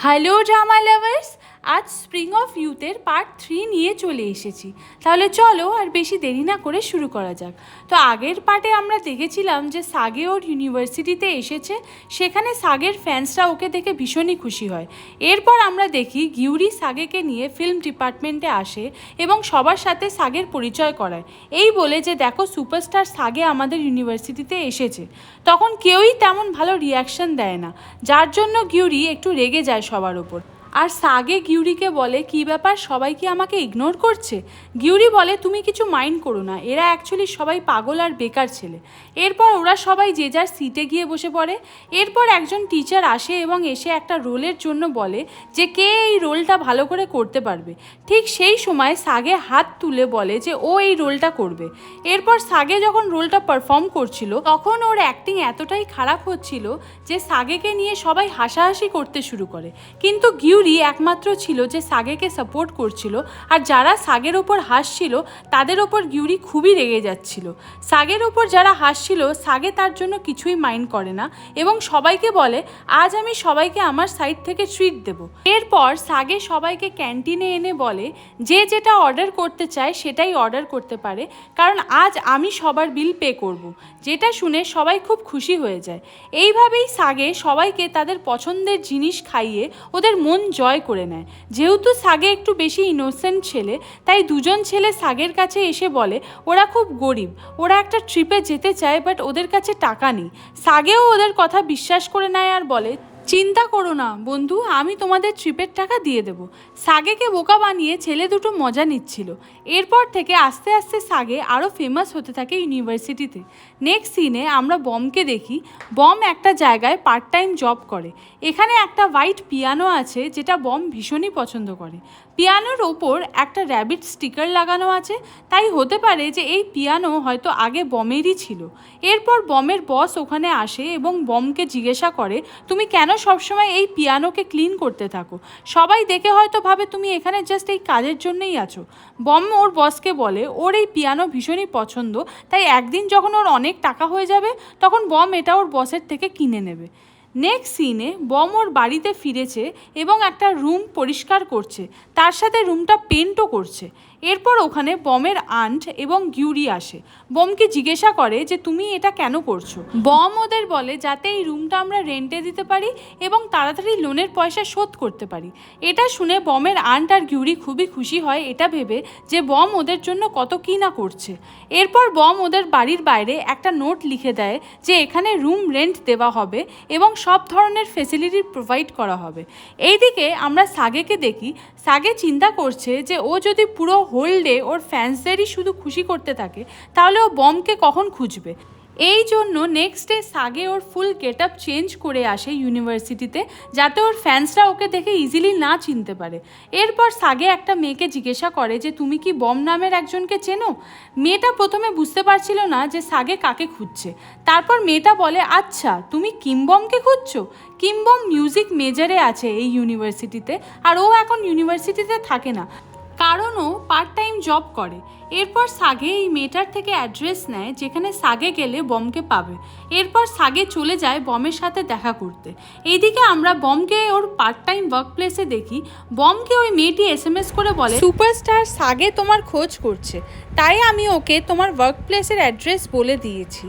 Hello drama lovers, আজ spring of ইউথের part 3 নিয়ে চলে এসেছি। তাহলে চলো আর বেশি দেরি না করে শুরু করা যাক। তো আগের পার্টে আমরা দেখেছিলাম যে সাগে ওর ইউনিভার্সিটিতে এসেছে, সেখানে সাগের ফ্যান্সরা ওকে দেখে ভীষণই খুশি হয়। এরপর আমরা দেখি গিউরি সাগেকে নিয়ে ফিল্ম ডিপার্টমেন্টে আসে এবং সবার সাথে সাগের পরিচয় করায়, এই বলে যে দেখো সুপারস্টার সাগে আমাদের ইউনিভার্সিটিতে এসেছে। তখন কেউই তেমন ভালো রিয়াকশন দেয় না, যার জন্য গিউরি একটু রেগে যায় সবার ওপর। আর সাগে গিউরিকে বলে, কী ব্যাপার, সবাই কি আমাকে ইগনোর করছে? গিউরি বলে, তুমি কিছু মাইন্ড করো না, এরা অ্যাকচুয়ালি সবাই পাগল আর বেকার ছেলে। এরপর ওরা সবাই যে যার সিটে গিয়ে বসে পড়ে। এরপর একজন টিচার আসে এবং এসে একটা রোলের জন্য বলে যে কে এই রোলটা ভালো করে করতে পারবে। ঠিক সেই সময় সাগে হাত তুলে বলে যে ও এই রোলটা করবে। এরপর সাগে যখন রোলটা পারফর্ম করছিল তখন ওর অ্যাক্টিং এতটাই খারাপ হচ্ছিল যে সাগেকে নিয়ে সবাই হাসাহাসি করতে শুরু করে। কিন্তু গিউরি একমাত্র ছিল যে সাগেকে সাপোর্ট করছিল, আর যারা সাগের ওপর হাসছিল তাদের ওপর গিউরি খুবই রেগে যাচ্ছিল। সাগের ওপর যারা হাসছিল সাগে তার জন্য কিছুই মাইন্ড করে না এবং সবাইকে বলে, আজ আমি সবাইকে আমার সাইড থেকে ট্রিট দেব। এরপর সাগে সবাইকে ক্যান্টিনে এনে বলে যে যেটা অর্ডার করতে চায় সেটাই অর্ডার করতে পারে, কারণ আজ আমি সবার বিল পে করব। যেটা শুনে সবাই খুব খুশি হয়ে যায়। এইভাবেই সাগে সবাইকে তাদের পছন্দের জিনিস খাইয়ে ওদের মন জয় করে নেয়। যেহেতু সাগে একটু বেশি ইনোসেন্ট ছেলে, তাই দুজন ছেলে সাগের কাছে এসে বলে ওরা খুব গরিব, ওরা একটা ট্রিপে যেতে চায়, বাট ওদের কাছে টাকা নেই। সাগেও ওদের কথা বিশ্বাস করে নেয় আর বলে, চিন্তা করো না বন্ধু, আমি তোমাদের ট্রিপের টাকা দিয়ে দেবো। সাগেকে বোকা বানিয়ে ছেলে দুটো মজা নিচ্ছিল। এরপর থেকে আস্তে আস্তে সাগে আরও ফেমাস হতে থাকে ইউনিভার্সিটিতে। নেক্সট সিনে আমরা বমকে দেখি। বম একটা জায়গায় পার্ট টাইম জব করে। এখানে একটা হোয়াইট পিয়ানো আছে যেটা বম ভীষণই পছন্দ করে। পিয়ানোর ওপর একটা র্যাবিট স্টিকার লাগানো আছে, তাই হতে পারে যে এই পিয়ানো হয়তো আগে বমেরই ছিল। এরপর বমের বস ওখানে আসে এবং বমকে জিজ্ঞাসা করে, তুমি কেন সবসময় এই পিয়ানোকে ক্লিন করতে থাকো? সবাই দেখে হয়তো ভাবে তুমি এখানে জাস্ট এই কাজের জন্যই আছো। বম ওর বসকে বলে ওর এই পিয়ানো ভীষণই পছন্দ, তাই একদিন যখন ওর অনেক টাকা হয়ে যাবে তখন বম এটা ওর বসের থেকে কিনে নেবে। নেক্সট সিনে বম ওর বাড়িতে ফিরেছে এবং একটা রুম পরিষ্কার করছে, তার সাথে রুমটা পেন্টও করছে। এরপর ওখানে বমের আন্ট এবং গিউরি আসে। বমকে জিজ্ঞাসা করে যে তুমি এটা কেন করছো? বম ওদের বলে যাতে এই রুমটা আমরা রেন্টে দিতে পারি এবং তাড়াতাড়ি লোনের পয়সা শোধ করতে পারি। এটা শুনে বমের আন্ট আর গিউরি খুবই খুশি হয়, এটা ভেবে যে বম ওদের জন্য কত কী না করছে। এরপর বম ওদের বাড়ির বাইরে একটা নোট লিখে দেয় যে এখানে রুম রেন্ট দেওয়া হবে এবং সব ধরনের ফেসিলিটি প্রোভাইড করা হবে। এইদিকে আমরা সাগেকে দেখি। সাগে চিন্তা করছে যে ও যদি পুরো হোল ডে ওর ফ্যান্সদেরই শুধু খুশি করতে থাকে তাহলে ও বমকে কখন খুঁজবে। এই জন্য নেক্সট ডে সাগে ওর ফুল গেট আপ চেঞ্জ করে আসে ইউনিভার্সিটিতে, যাতে ওর ফ্যান্সরা ওকে দেখে ইজিলি না চিনতে পারে। এরপর সাগে একটা মেয়েকে জিজ্ঞাসা করে যে তুমি কি বম নামের একজনকে চেনো? মেয়েটা প্রথমে বুঝতে পারছিল না যে সাগে কাকে খুঁজছে। তারপর মেয়েটা বলে, আচ্ছা তুমি কিমবমকে খুঁজছো? কিমবম মিউজিক মেজরে আছে এই ইউনিভার্সিটিতে, আর ও এখন ইউনিভার্সিটিতে থাকে না, কারণ ও পার্ট টাইম জব করে। এরপর সাগে এই মেয়েটার থেকে অ্যাড্রেস নেয় যেখানে সাগে গেলে বমকে পাবে। এরপর সাগে চলে যায় বমের সাথে দেখা করতে। এইদিকে আমরা বমকে ওর পার্ট টাইম ওয়ার্ক প্লেসে দেখি। বমকে ওই মেয়েটি SMS করে বলে, সুপারস্টার সাগে তোমার খোঁজ করছে, তাই আমি ওকে তোমার ওয়ার্ক প্লেসের অ্যাড্রেস বলে দিয়েছি।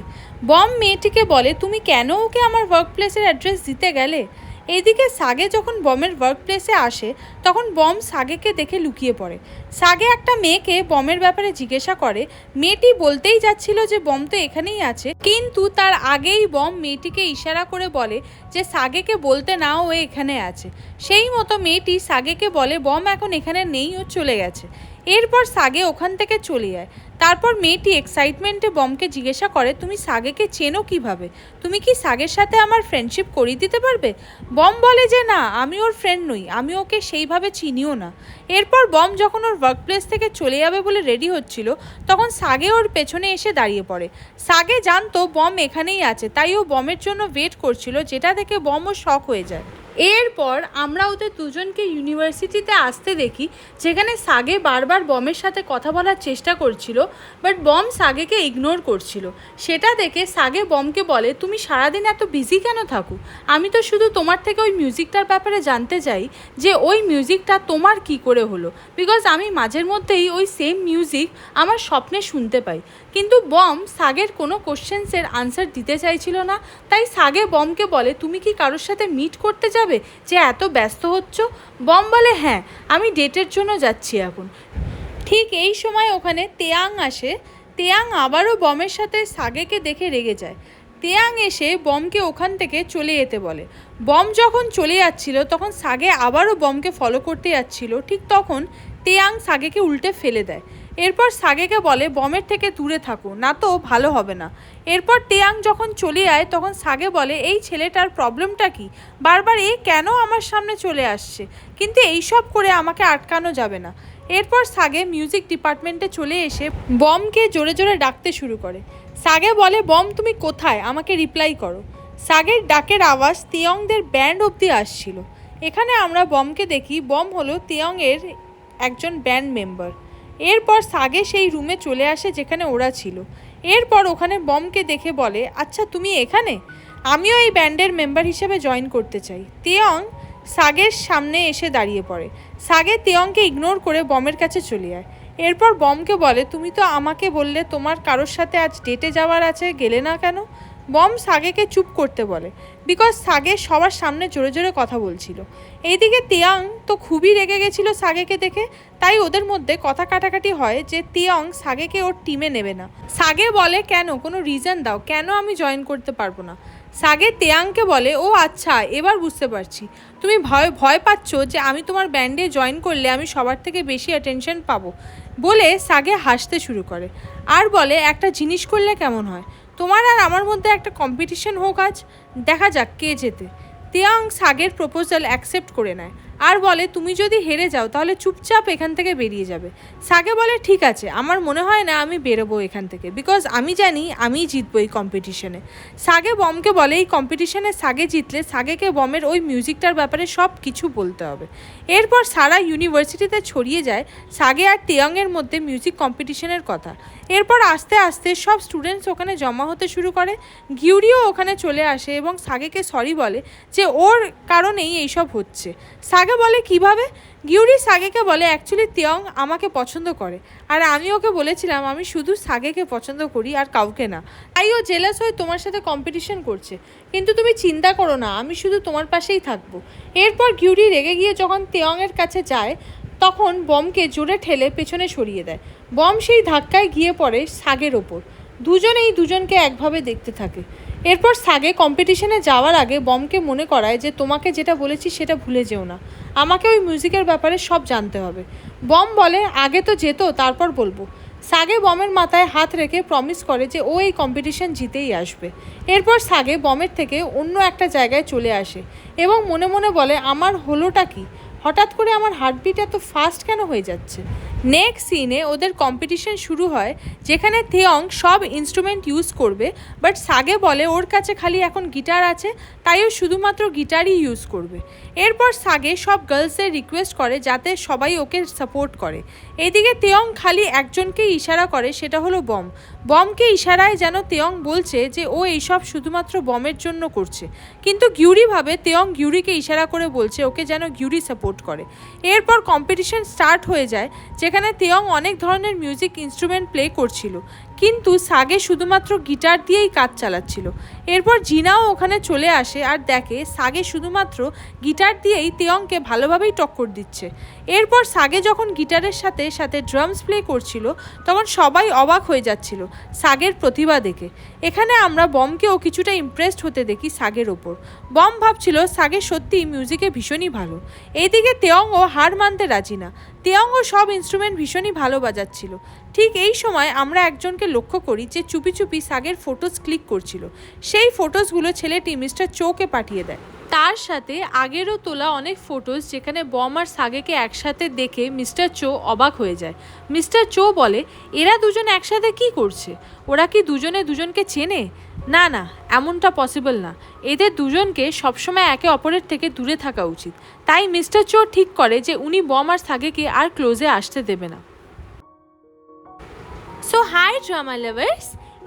বম মেয়েটিকে বলে, তুমি কেন ওকে আমার ওয়ার্ক প্লেসের অ্যাড্রেস দিতে গেলে? এইদিকে সাগে যখন বমের ওয়ার্ক প্লেসে আসে তখন বম সাগেকে দেখে লুকিয়ে পড়ে। সাগে একটা মেয়েকে বমের ব্যাপারে জিজ্ঞাসা করে। মেয়েটি বলতেই যাচ্ছিল যে বম তো এখানেই আছে, কিন্তু তার আগেই বম মেয়েটিকে ইশারা করে বলে যে সাগেকে বলতে না ও এখানে আছে। সেই মতো মেয়েটি সাগেকে বলে বম এখন এখানে নেই, ও চলে গেছে। এরপর সাগে ওখান থেকে চলে যায়। তারপর মেয়েটি এক্সাইটমেন্টে বমকে জিজ্ঞাসা করে, তুমি সাগেকে চেনো কিভাবে? তুমি কি সাগের সাথে আমার ফ্রেন্ডশিপ করিয়ে দিতে পারবে? বম বলে যে না, আমি ওর ফ্রেন্ড নই, আমি ওকে সেইভাবে চিনিও না। এরপর বম যখন ওর ওয়ার্ক প্লেস থেকে চলে যাবে বলে রেডি হচ্ছিল তখন সাগে ওর পেছনে এসে দাঁড়িয়ে পড়ে। সাগে জানতো বম এখানেই আছে, তাই ও বমের জন্য ওয়েট করছিল, যেটা দেখে বমও শক হয়ে যায়। এরপর আমরা ওদের দুজনকে ইউনিভার্সিটিতে আসতে দেখি, যেখানে সাগে বারবার বমের সাথে কথা বলার চেষ্টা করছিল, বাট বম সাগেকে ইগনোর করছিল। সেটা দেখে সাগে বমকে বলে, তুমি সারাদিন এত বিজি কেন থাকো? আমি তো শুধু তোমার থেকে ওই মিউজিকটার ব্যাপারে জানতে চাই যে ওই মিউজিকটা তোমার কি করে হলো, বিকজ আমি মাঝের মধ্যেই ওই সেম মিউজিক আমার স্বপ্নে শুনতে পাই। কিন্তু বম সাগের কোনো কোশ্চেন্সের আনসার দিতে চাইছিল না। তাই সাগে বমকে বলে, তুমি কি কারোর সাথে মিট করতে যাবে যে এত ব্যস্ত হচ্ছ? বম বলে, হ্যাঁ, আমি ডেটের জন্য যাচ্ছি এখন। ঠিক এই সময় ওখানে তেয়াং আসে। তেয়াং আবারও বমের সাথে সাগেকে দেখে রেগে যায়। তেয়াং এসে বমকে ওখান থেকে চলে যেতে বলে। বম যখন চলে যাচ্ছিল তখন সাগে আবারও বমকে ফলো করতে যাচ্ছিল। ঠিক তখন তেয়াং সাগেকে উল্টে ফেলে দেয়। এরপর সাগেকে বলে, বমের থেকে দূরে থাকো, না তো ভালো হবে না। এরপর তেয়াং যখন চলে যায় তখন সাগে বলে, এই ছেলেটার প্রবলেমটা কি? বারবার এ কেন আমার সামনে চলে আসছে? কিন্তু এইসব করে আমাকে আটকানো যাবে না। এরপর সাগে মিউজিক ডিপার্টমেন্টে চলে এসে বমকে জোরে জোরে ডাকতে শুরু করে। সাগে বলে, বম তুমি কোথায়? আমাকে রিপ্লাই করো। সাগের ডাকের আওয়াজ তেয়ংদের ব্যান্ড অবধি আসছিল। এখানে আমরা বমকে দেখি, বম হলো তেয়ংয়ের একজন ব্যান্ড মেম্বার। এরপর সাগে সেই রুমে চলে আসে যেখানে ওরা ছিল। এরপর ওখানে বমকে দেখে বলে, আচ্ছা তুমি এখানে? আমিও এই ব্যান্ডের মেম্বার হিসেবে জয়েন করতে চাই। তেয়ং সাগের সামনে এসে দাঁড়িয়ে পড়ে। সাগে তেয়ংকে ইগনোর করে বমের কাছে চলে যায়। এরপর বমকে বলে, তুমি তো আমাকে বললে তোমার কারোর সাথে আজ ডেটে যাওয়ার আছে, গেলে না কেন? বম সাগেকে চুপ করতে বলে, বিকজ সাগে সবার সামনে জোরে জোরে কথা বলছিল। এইদিকে তেয়াং তো খুবই রেগে গেছিলো সাগেকে দেখে। তাই ওদের মধ্যে কথা কাটাকাটি হয় যে তেয়ং সাগেকে ওর টিমে নেবে না। সাগে বলে, কেন? কোনো রিজন দাও, কেন আমি জয়েন করতে পারবো না? সাগে তেয়াংকে বলে, ও আচ্ছা, এবার বুঝতে পারছি, তুমি ভয় পাচ্ছ যে আমি তোমার ব্যান্ডে জয়েন করলে আমি সবার থেকে বেশি অ্যাটেনশন পাবো। বলে সাগে হাসতে শুরু করে আর বলে, একটা জিনিস করলে কেমন হয়? তোমার আর আমার মধ্যে একটা কম্পিটিশন হোক, আজ দেখা যাক কে জেতে। তেয়াং সাগের প্রপোজাল অ্যাকসেপ্ট করে নেয় আর বলে, তুমি যদি হেরে যাও তাহলে চুপচাপ এখান থেকে বেরিয়ে যাবে। সাগে বলে, ঠিক আছে, আমার মনে হয় না আমি বেরোবো এখান থেকে, বিকজ আমি জানি আমিই জিতবো এই কম্পিটিশনে। সাগে বমকে বলে, এই কম্পিটিশনে সাগে জিতলে সাগেকে বমের ওই মিউজিকটার ব্যাপারে সব কিছু বলতে হবে। এরপর সারা ইউনিভার্সিটিতে ছড়িয়ে যায় সাগে আর তেয়ংয়ের মধ্যে মিউজিক কম্পিটিশনের কথা। এরপর আস্তে আস্তে সব স্টুডেন্টস ওখানে জমা হতে শুরু করে। গিউরিও ওখানে চলে আসে এবং সাগেকে সরি বলে যে ওর কারণেই এইসব হচ্ছে। সাগে বলে, কিভাবে? গিউরি সাগেকে বলে, অ্যাকচুয়ালি তেয়ং আমাকে পছন্দ করে আর আমি ওকে বলেছিলাম আমি শুধু সাগেকে পছন্দ করি আর কাউকে না, তাই ও জেলাস হয়ে তোমার সাথে কম্পিটিশন করছে। কিন্তু তুমি চিন্তা করো না, আমি শুধু তোমার পাশেই থাকবো। এরপর গিউরি রেগে গিয়ে যখন তেয়ংয়ের কাছে যায় তখন বমকে জোরে ঠেলে পেছনে সরিয়ে দেয়। বম সেই ধাক্কায় গিয়ে পড়ে সাগের ওপর। দুজনেই দুজনকে একভাবে দেখতে থাকে। এরপর সাগে কম্পিটিশনে যাওয়ার আগে বমকে মনে করায় যে তোমাকে যেটা বলেছি সেটা ভুলে যেও না, আমাকে ওই মিউজিকের ব্যাপারে সব জানতে হবে। বম বলে, আগে তো যেত, তারপর বলবো। সাগে বমের মাথায় হাত রেখে প্রমিস করে যে ও এই কম্পিটিশন জিতেই আসবে। এরপর সাগে বমের থেকে অন্য একটা জায়গায় চলে আসে এবং মনে মনে বলে, আমার হলোটা কি? হঠাৎ করে আমার হার্টবিট এত ফাস্ট কেন হয়ে যাচ্ছে? নেক্সট সিনে ওদের কম্পিটিশন শুরু হয়, যেখানে তেয়ং সব ইনস্ট্রুমেন্ট ইউজ করবে, বাট সাগে বলে ওর কাছে খালি এখন গিটার আছে, তাই ও শুধুমাত্র গিটারই ইউজ করবে। এরপর সাগে সব গার্লসদের রিকোয়েস্ট করে যাতে সবাই ওকে সাপোর্ট করে। এদিকে তেয়ং খালি একজনকেই ইশারা করে, সেটা হলো বম। বমকে ইশারায় যেন তেয়ং বলছে যে ও এইসব শুধুমাত্র বমের জন্য করছে, কিন্তু গিউরি ভাবে তেয়ং গিউরিকে ইশারা করে বলছে ওকে যেন গিউরি সাপোর্ট করে। এরপর কম্পিটিশন স্টার্ট হয়ে যায়, যেখানে তেয়ং অনেক ধরনের মিউজিক ইনস্ট্রুমেন্ট প্লে করছিল, কিন্তু সাগে শুধুমাত্র গিটার দিয়েই কাজ চালাচ্ছিল। এরপর জিনাও ওখানে চলে আসে আর দেখে সাগে শুধুমাত্র গিটার দিয়েই তেয়ংকে ভালোভাবেই টক্কর দিচ্ছে। এরপর সাগে যখন গিটারের সাথে সাথে ড্রামস প্লে করছিল তখন সবাই অবাক হয়ে যাচ্ছিল সাগের প্রতিভা দেখে। এখানে আমরা বমকেও কিছুটা ইমপ্রেসড হতে দেখি সাগের ওপর। বম ভাবছিল সাগে সত্যিই মিউজিকে ভীষণই ভালো। এইদিকে তেয়ংও হার মানতে রাজি না। তেয়ংও সব ইনস্ট্রুমেন্ট ভীষণই ভালো বাজাচ্ছিল। ঠিক এই সময় আমরা একজনকে লক্ষ্য করি যে চুপি চুপি সাগের ফটোজ ক্লিক করছিল। সেই ফটোজগুলো ছেলেটি মিস্টার চোকে পাঠিয়ে দেয়। তার সাথে আগেরও তোলা অনেক ফটোজ, যেখানে বম আর সাগেকে একসাথে দেখে মিস্টার চো অবাক হয়ে যায়। মিস্টার চো বলে, এরা দুজন একসাথে কি করছে? ওরা কি দুজনে দুজনকে চেনে? না না, এমনটা পসিবল না। এদের দুজনকে সবসময় একে অপরের থেকে দূরে থাকা উচিত। তাই মিস্টার চো ঠিক করে যে উনি বম আর সাগেকে আর ক্লোজে আসতে দেবে না। সো হাই ড্রামা লাভার্স,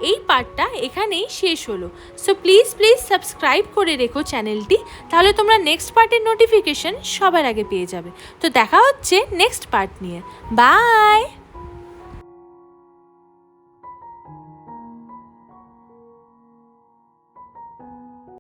এই পার্টটা এখানেই শেষ হলো। সো প্লিজ সাবস্ক্রাইব করে রেখো চ্যানেলটি, তাহলে তোমরা নেক্সট পার্টের নোটিফিকেশন সবার আগে পেয়ে যাবে। তো দেখা হচ্ছে নেক্সট পার্ট নিয়ে। বাই।